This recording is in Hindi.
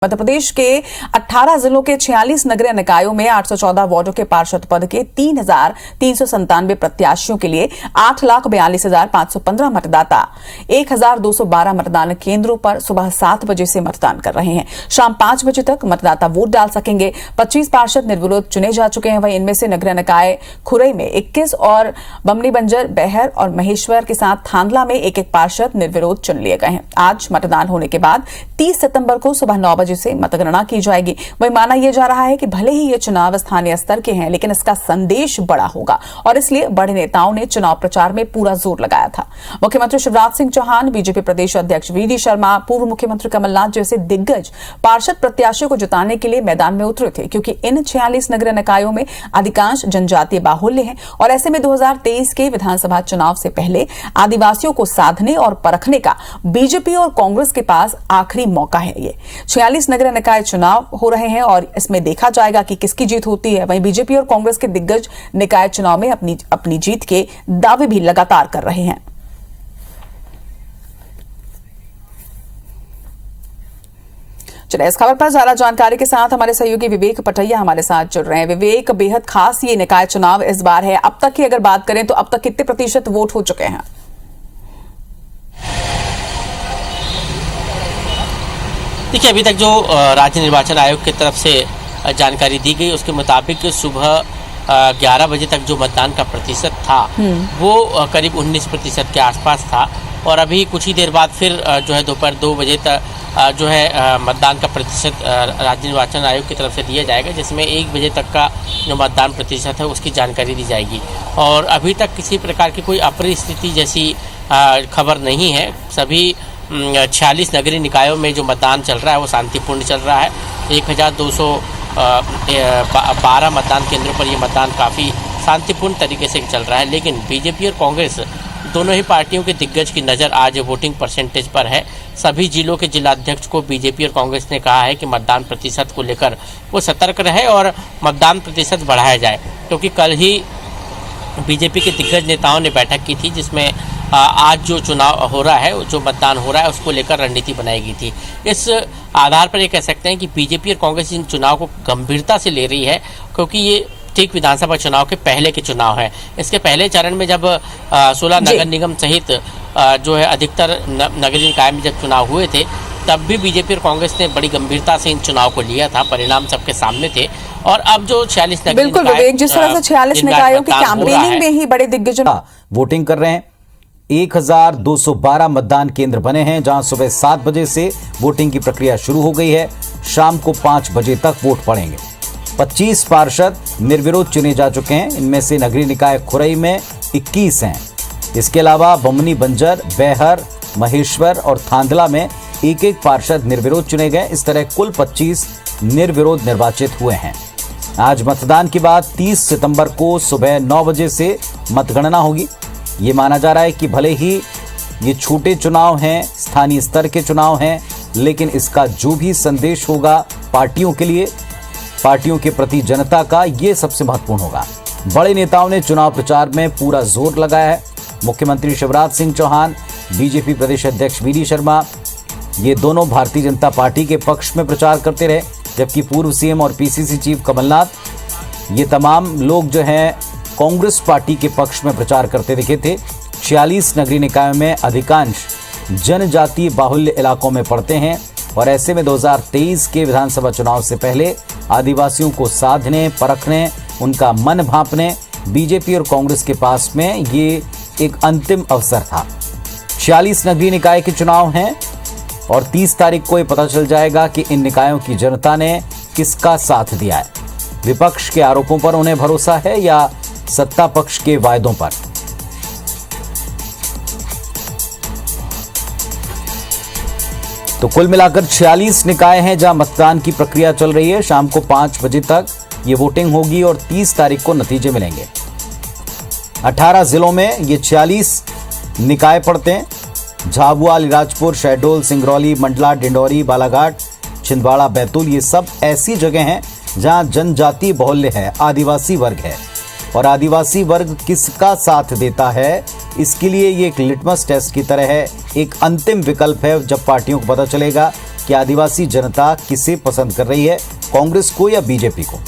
मध्य प्रदेश के 18 जिलों के 46 नगरीय निकायों में 814 वार्डों के पार्षद पद के 3,397 प्रत्याशियों के लिए 8,42,515 मतदाता 1,212 मतदान केंद्रों पर सुबह 7 बजे से मतदान कर रहे हैं। शाम 5 बजे तक मतदाता वोट डाल सकेंगे। 25 पार्षद निर्विरोध चुने जा चुके हैं। वहीं इनमें से नगरीय निकाय खुरई में 21 और बमनी बंजर, बेहर और महेश्वर के साथ थांदला में एक पार्षद निर्विरोध चुन लिए गए हैं। आज मतदान होने के बाद 30 सितंबर को सुबह 9 बजे से मतगणना की जाएगी। वही माना यह जा रहा है कि भले ही ये चुनाव स्थानीय स्तर के हैं, लेकिन इसका संदेश बड़ा होगा और इसलिए बड़े नेताओं ने चुनाव प्रचार में पूरा जोर लगाया था। मुख्यमंत्री शिवराज सिंह चौहान, बीजेपी प्रदेश अध्यक्ष वी डी शर्मा, पूर्व मुख्यमंत्री कमलनाथ जैसे दिग्गज पार्षद प्रत्याशियों को जिताने के लिए मैदान में उतरे थे, क्योंकि इन 46 नगरीय निकायों में अधिकांश जनजातीय बाहुल्य हैं और ऐसे में 2023 के विधानसभा चुनाव से पहले आदिवासियों को साधने और परखने का बीजेपी और कांग्रेस के पास आखिरी मौका है। ये 46 नगरीय निकाय चुनाव हो रहे हैं और इसमें देखा जाएगा कि किसकी जीत होती है। वहीं बीजेपी और कांग्रेस के दिग्गज निकाय चुनाव में अपनी जीत के दावे भी लगातार कर रहे हैं। चलिए, इस खबर पर ज्यादा जानकारी के साथ हमारे सहयोगी विवेक पटैया हमारे साथ जुड़ रहे हैं। विवेक, बेहद खास ये निकाय चुनाव इस बार है। अब तक की अगर बात करें तो अब तक कितने प्रतिशत वोट हो चुके हैं? देखिए, अभी तक जो राज्य निर्वाचन आयोग की तरफ से जानकारी दी गई उसके मुताबिक सुबह 11 बजे तक जो मतदान का प्रतिशत था वो करीब 19% के आसपास था और अभी कुछ ही देर बाद फिर जो है दोपहर 2 बजे तक जो है मतदान का प्रतिशत राज्य निर्वाचन आयोग की तरफ से दिया जाएगा, जिसमें 1 बजे तक का जो मतदान प्रतिशत है उसकी जानकारी दी जाएगी। और अभी तक किसी प्रकार की कोई अप्रिय स्थिति जैसी खबर नहीं है। सभी 46 नगरीय निकायों में जो मतदान चल रहा है वो शांतिपूर्ण चल रहा है। 1,212 मतदान केंद्रों पर ये मतदान काफ़ी शांतिपूर्ण तरीके से चल रहा है। लेकिन बीजेपी और कांग्रेस दोनों ही पार्टियों के दिग्गज की नज़र आज वोटिंग परसेंटेज पर है। सभी जिलों के जिलाध्यक्ष को बीजेपी और कांग्रेस ने कहा है कि मतदान प्रतिशत को लेकर वो सतर्क रहे और मतदान प्रतिशत बढ़ाया जाए, क्योंकि कल ही बीजेपी के दिग्गज नेताओं ने बैठक की थी जिसमें आज जो चुनाव हो रहा है, जो मतदान हो रहा है, उसको लेकर रणनीति बनाई गई थी। इस आधार पर ये कह सकते हैं कि बीजेपी और कांग्रेस इन चुनाव को गंभीरता से ले रही है, क्योंकि ये ठीक विधानसभा चुनाव के पहले के चुनाव है। इसके पहले चरण में जब 16 नगर निगम सहित जो है अधिकतर नगरीय निकाय में जब चुनाव हुए थे, तब भी बीजेपी और कांग्रेस ने बड़ी गंभीरता से इन चुनाव को लिया था। परिणाम सबके सामने थे। और अब जो 46 नगरीय बिल्कुल विवेक, जिस तरह से 46 निकायों की कैंपेनिंग में ही बड़े दिग्गज वोटिंग कर रहे हैं। 1,212 मतदान केंद्र बने हैं, जहां सुबह 7 बजे से वोटिंग की प्रक्रिया शुरू हो गई है। शाम को 5 बजे तक वोट पड़ेंगे। 25 पार्षद निर्विरोध चुने जा चुके हैं। इनमें से नगरीय निकाय खुरई में 21 हैं। इसके अलावा बमनी बंजर, बेहर, महेश्वर और थांदला में एक पार्षद निर्विरोध चुने गए। इस तरह कुल 25 निर्विरोध निर्वाचित हुए हैं। आज मतदान के बाद 30 सितंबर को सुबह 9 बजे से मतगणना होगी। ये माना जा रहा है कि भले ही ये छोटे चुनाव हैं, स्थानीय स्तर के चुनाव हैं, लेकिन इसका जो भी संदेश होगा पार्टियों के लिए, पार्टियों के प्रति जनता का, ये सबसे महत्वपूर्ण होगा। बड़े नेताओं ने चुनाव प्रचार में पूरा जोर लगाया है। मुख्यमंत्री शिवराज सिंह चौहान, बीजेपी प्रदेश अध्यक्ष वी डी शर्मा, ये दोनों भारतीय जनता पार्टी के पक्ष में प्रचार करते रहे, जबकि पूर्व सीएम और पीसीसी चीफ कमलनाथ, ये तमाम लोग जो हैं कांग्रेस पार्टी के पक्ष में प्रचार करते दिखे थे। 46 नगरीय निकायों में अधिकांश जनजातीय बाहुल्य इलाकों में पड़ते हैं और ऐसे में 2023 के विधानसभा चुनाव से पहले आदिवासियों को साधने, परखने, उनका मन भांपने बीजेपी और कांग्रेस के पास में ये एक अंतिम अवसर था। 46 नगरीय निकाय के चुनाव हैं और 30 तारीख को ये पता चल जाएगा कि इन निकायों की जनता ने किसका साथ दिया है। विपक्ष के आरोपों पर उन्हें भरोसा है या सत्ता पक्ष के वायदों पर। तो कुल मिलाकर 46 निकाय हैं जहां मतदान की प्रक्रिया चल रही है। शाम को 5 बजे तक ये वोटिंग होगी और 30 तारीख को नतीजे मिलेंगे। 18 जिलों में ये 46 निकाय पड़ते हैं। झाबुआ, अलीराजपुर, शहडोल, सिंगरौली, मंडला, डिंडौरी, बालाघाट, छिंदवाड़ा, बैतूल, ये सब ऐसी जगह हैं जहां जनजातीय बाहुल्य है, आदिवासी वर्ग है। और आदिवासी वर्ग किसका साथ देता है, इसके लिए ये एक लिटमस टेस्ट की तरह है, एक अंतिम विकल्प है जब पार्टियों को पता चलेगा कि आदिवासी जनता किसे पसंद कर रही है, कांग्रेस को या बीजेपी को।